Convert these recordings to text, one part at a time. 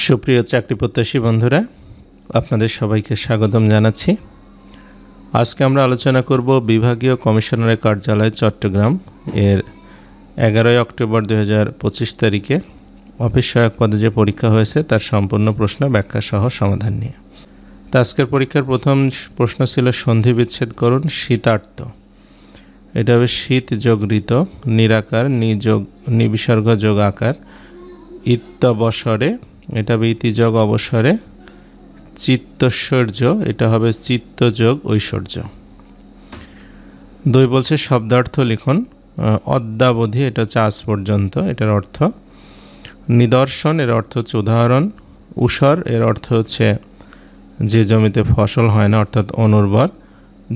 সুপ্রিয় চাকরি প্রত্যাশী বন্ধুরা, আপনাদের সবাইকে স্বাগতম জানাচ্ছি। আজকে আমরা আলোচনা করব বিভাগীয় কমিশনারের কার্যালয় চট্টগ্রাম এর 11 অক্টোবর 2025 তারিখে অফিস সহায়ক পদে যে পরীক্ষা হয়েছে তার সম্পূর্ণ প্রশ্ন ব্যাখ্যা সহ সমাধান নিয়ে। তো আজকের পরীক্ষার প্রথম প্রশ্ন ছিল সন্ধি বিচ্ছেদ করুন শীতার্থ। এটা হবে শীত যোগ ঋত, নিরাকার নিযোগ নিবিসর্গ যোগ আকার, ইত্যবসরে এটা হবে ইতি যোগ অবসরে, চিত্তৈশ্বর্য এটা হবে চিত্ত যোগ ঐশ্বর্য। 2 বলছে শব্দার্থ লিখুন। অদ্যাবধি এটা হচ্ছে আজ পর্যন্ত, এটার অর্থ। নিদর্শন এর অর্থ হচ্ছে উদাহরণ। ঊষর এর অর্থ হচ্ছে যে জমিতে ফসল হয় না অর্থাৎ অনুর্বর।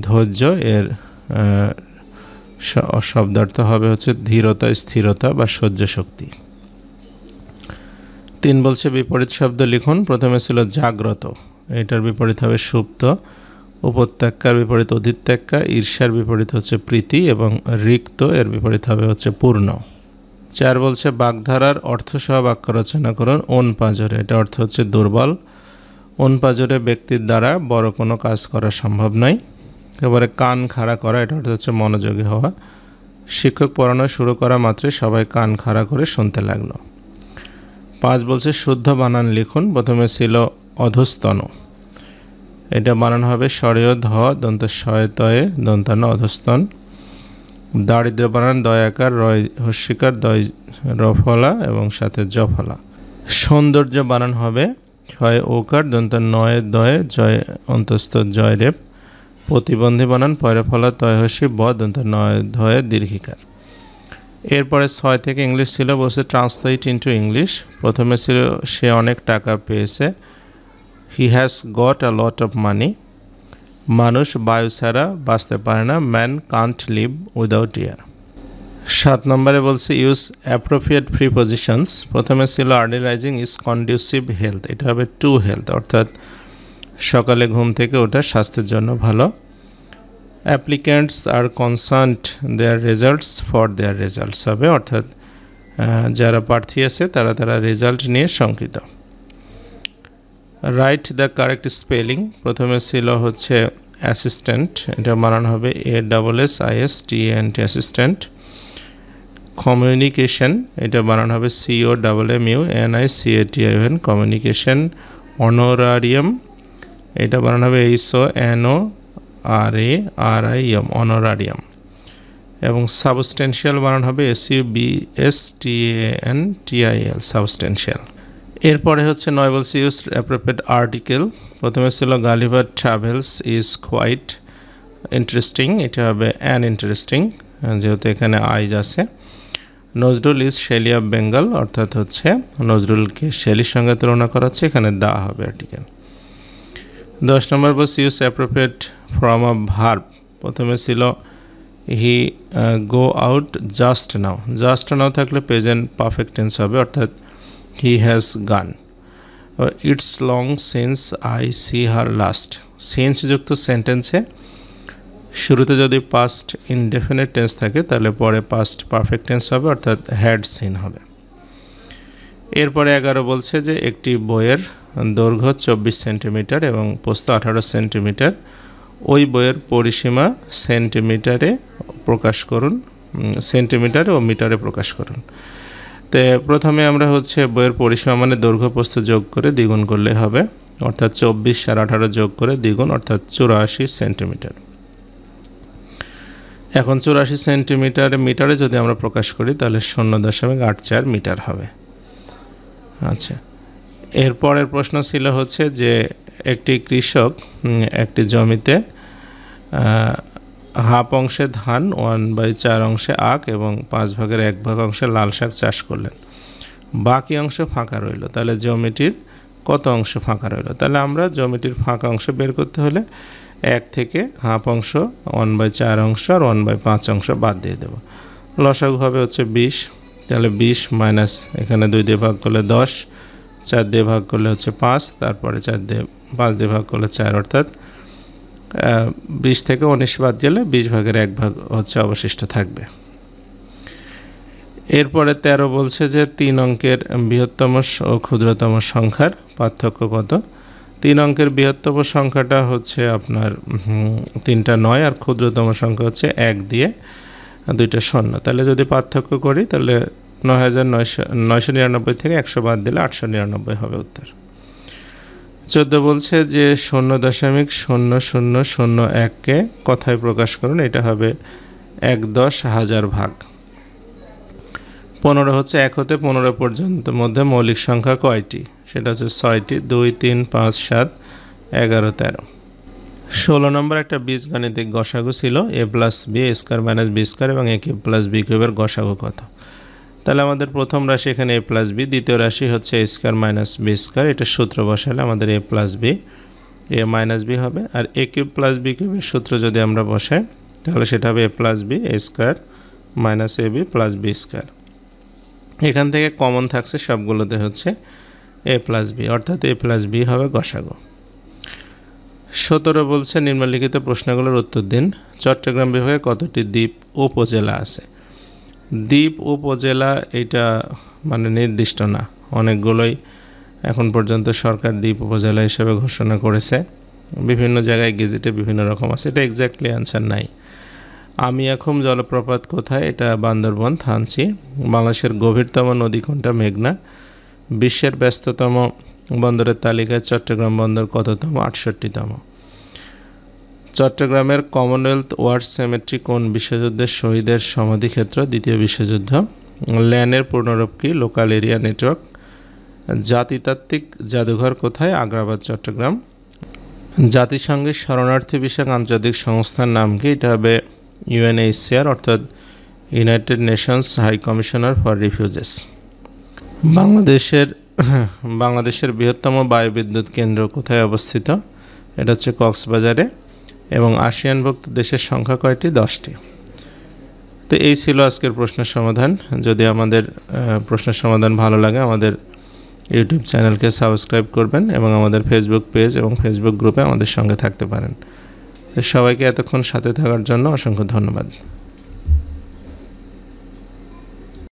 ধৈর্য এর শব্দার্থ হবে হচ্ছে ধীরতা, স্থিরতা বা সহ্য শক্তি। 3 বলছে বিপরীত শব্দ লিখুন। প্রথমে ছিল জাগ্রত, এটার বিপরীত হবে সুপ্ত। উপত্যকার বিপরীত অধিত্যকা, ঈর্ষার বিপরীত হচ্ছে প্রীতি এবং রিক্ত এর বিপরীত হবে হচ্ছে পূর্ণ। 4 বলছে বাগধারার অর্থসহ বাক্য রচনা করুন। পাঁজরে এটা অর্থ হচ্ছে দুর্বল। পাঁজরে ব্যক্তির দ্বারা বড় কোনো কাজ করা সম্ভব নয়। এবারে কান খাড়া করা এটা অর্থ হচ্ছে মনোযোগী হওয়া। শিক্ষক পড়ানো শুরু করা মাত্রই সবাই কান খাড়া করে শুনতে লাগলো। 5 বলছে শুদ্ধ বানান লিখুন। প্রথমে ছিল অধস্তন, এটা বানান হবে স্বরেয় ধ দন্ত শয়তয়ে দন্তান্ন অধস্তন। দারিদ্র বানান দয়াকার রয় হস্যিকার দয় রফলা এবং সাথে জফলা। সৌন্দর্য বানান হবে ছয় ওকার দন্ত নয় দয়ে জয় অন্তস্থ জয় রেপ। প্রতিবন্ধী বানান পয়রা ফলা তয় হস্যি ব দন্ত নয় ধয়ে দীর্ঘিকার। এরপরে 6 থেকে ইংলিশ ছিল, বলছে ট্রান্সলেট ইনটু ইংলিশ। প্রথমে ছিল সে অনেক টাকা পেয়েছে, he has got a lot of money. মানুষ বায়ু ছাড়া বাঁচতে পারে না, man can't live without air. 7 নম্বরে বলছে ইউজ অ্যাপ্রোপ্রিয়েট প্রিপোজিশনস। প্রথমে ছিল early rising is conducive health, এটা হবে টু হেলথ অর্থাৎ সকালে ঘুম থেকে ওঠা স্বাস্থ্যের জন্য ভালো। Applicants are concerned their results for their results হবে অর্থাৎ যারা প্রার্থী আছে তারা রেজাল্ট নিয়ে শঙ্কিত। Write the correct spelling. প্রথমে ছিল হচ্ছে অ্যাসিস্ট্যান্ট, এটা বানানো হবে ASSISTANT অ্যাসিস্ট্যান্ট। কমিউনিকেশন এটা বানানো হবে COMMUNICATION কমিউনিকেশন। অনোরারিয়াম এটা বানানো হবে HONORARIUM অনোরারিয়াম। এবং সাবস্টেন্সিয়াল বানান হবে SUBSTANTIAL সাবস্টেন্সিয়াল। এরপরে হচ্ছে 9 বলছে ইউজ অ্যাপ্রোপ্রিয়েট আর্টিকেল। প্রথমে ছিল Gulliver travels is quite interesting, এটা হবে অ্যান ইন্টারেস্টিং যেহেতু এখানে আইজ আছে। Nazrul is Shelley of Bengal অর্থাৎ হচ্ছে নজরুলকে শেলির সঙ্গে তুলনা করা হচ্ছে, এখানে দা হবে আর্টিকেল। 10 নম্বর বলছে use appropriate form of verb. প্রথমে ছিল he go out just now, just now থাকলে প্রেজেন্ট পারফেক্ট টেন্স হবে অর্থাৎ he has gone. It's long since I see her last. Since যুক্ত সেন্টেন্সে শুরুতে যদি পাস্ট ইনডেফিনিট টেন্স থাকে তাহলে পরে পাস্ট পারফেক্ট টেন্স হবে অর্থাৎ হ্যাড সিন হবে। এরপরে 11 বলছে যে একটি বইয়ের দৈর্ঘ্য 24 সেন্টিমিটার এবং প্রস্থ 18 সেন্টিমিটার, ওই বইয়ের পরিসীমা সেন্টিমিটারে প্রকাশ করুন, সেন্টিমিটারে ও মিটারে প্রকাশ করুন। তো প্রথমে আমরা হচ্ছে বইয়ের পরিসীমা মানে দৈর্ঘ্য প্রস্থ যোগ করে দ্বিগুণ করলে হবে অর্থাৎ 24 আর 18 যোগ করে দ্বিগুণ অর্থাৎ 84 সেন্টিমিটার। এখন 84 সেন্টিমিটার মিটারে যদি আমরা প্রকাশ করি তাহলে 0.84 মিটার হবে। আচ্ছা, এরপরের প্রশ্ন ছিল হচ্ছে যে একটি কৃষক একটি জমিতে হাফ অংশে ধান 1/4 অংশে আখ এবং 5 ভাগের 1 ভাগ অংশে লাল শাক চাষ করলেন, বাকি অংশ ফাঁকা রইল, তাহলে জমিটির কত অংশ ফাঁকা রইল? তাহলে আমরা জমিটির ফাঁকা অংশ বের করতে হলে 1 থেকে হাফ অংশ 1/4 অংশ আর 1/5 অংশ বাদ দিয়ে দেব। লসাগু হবে হচ্ছে 20, তাহলে 20 মাইনাস এখানে 2 দিয়ে ভাগ করলে 10, 4 দিয়ে ভাগ করলে হচ্ছে 5, তারপরে 5 দিয়ে ভাগ করলে 4 অর্থাৎ 20 থেকে 19 বাদ গেলে 20 ভাগের 1 ভাগ হচ্ছে অবশিষ্ট থাকবে। এরপরে 13 বলছে যে 3 অঙ্কের বৃহত্তম ও ক্ষুদ্রতম সংখ্যার পার্থক্য কত। 3 অঙ্কের বৃহত্তম সংখ্যাটা হচ্ছে আপনার 3টা 9 আর ক্ষুদ্রতম সংখ্যা হচ্ছে 1 দিয়ে 2টা 0। তাহলে যদি পার্থক্য করি তাহলে 9999 থেকে 100 বাদ দিলে 899 হবে উত্তর। 14 বলছে যে 0.0001কে কথায় প্রকাশ করুন, এটা হবে 1/10,000 ভাগ। 15 হচ্ছে 1 হতে 15 পর্যন্ত মধ্যে মৌলিক সংখ্যা কয়টি, সেটা হচ্ছে 6টি, 2 3 5 7 11 13। 16 নম্বর একটা বীজগাণিতিক গসাগু ছিল a + b square minus b square এবং a কিউব প্লাস b কিউবের গসাগু কত। তাহলে আমাদের প্রথম রাশি এখানে a + b, দ্বিতীয় রাশি হচ্ছে a square minus b square, এটা সূত্র বসালে আমাদের a + b a minus b হবে। আর a কিউব প্লাস b কিউবের সূত্র যদি আমরা বসাই তাহলে সেটা হবে a + b a square minus ab plus b square. এখান থেকে কমন থাকছে সবগুলোতে হচ্ছে a + b, অর্থাৎ a + b হবে গসাগু। 17 বলছে নিম্নলিখিত প্রশ্নগুলোর উত্তর দিন। চট্টগ্রাম বিভাগে কতটি দ্বীপ উপজেলা আছে। দ্বীপ উপজেলা এটা মানে নির্দিষ্ট না, অনেকগুলোই এখন পর্যন্ত সরকার দ্বীপ উপজেলা হিসেবে ঘোষণা করেছে, বিভিন্ন জায়গায় গেজেটে বিভিন্ন রকম আছে, এটা এক্স্যাক্টলি অ্যান্সার নাই। আমিয়াখুম জলপ্রপাত কোথায়, এটা বান্দরবন থানচি। বাংলাদেশের গভীরতম নদী কোনটা, মেঘনা। বিশ্বের ব্যস্ততম বন্দরের তালিকায় চট্টগ্রাম বন্দর কততম, 68তম। চট্টগ্রামের কমনওয়েলথ ওয়ার সেমেট্রি কোন বিশ্বযুদ্ধের শহীদের সমাধিক্ষেত্র, দ্বিতীয় বিশ্বযুদ্ধ। ল্যানের পূর্ণরূপ কি, লোকাল এরিয়া নেটওয়ার্ক। জাতিতাত্ত্বিক জাদুঘর কোথায়, আগ্রাবাদ চট্টগ্রাম। জাতিসংঘের শরণার্থী বিষয়ক আন্তর্জাতিক সংস্থার নাম কি, এটা হবে UNHCR অর্থাৎ United Nations High Commissioner for refugees. বাংলাদেশের বৃহত্তম বায়ুবিদ্যুৎ কেন্দ্র কোথায় অবস্থিত, এটা হচ্ছে কক্সবাজারে। এবং আসিয়ানভুক্ত দেশের সংখ্যা কয়টি, 10টি। তো এই ছিল আজকের প্রশ্নের সমাধান। যদি আমাদের প্রশ্নের সমাধান ভালো লাগে আমাদের ইউটিউব চ্যানেলকে সাবস্ক্রাইব করবেন এবং আমাদের ফেসবুক পেজ এবং ফেসবুক গ্রুপে আমাদের সঙ্গে থাকতে পারেন। সবাইকে এতক্ষণ সাথে থাকার জন্য অসংখ্য ধন্যবাদ।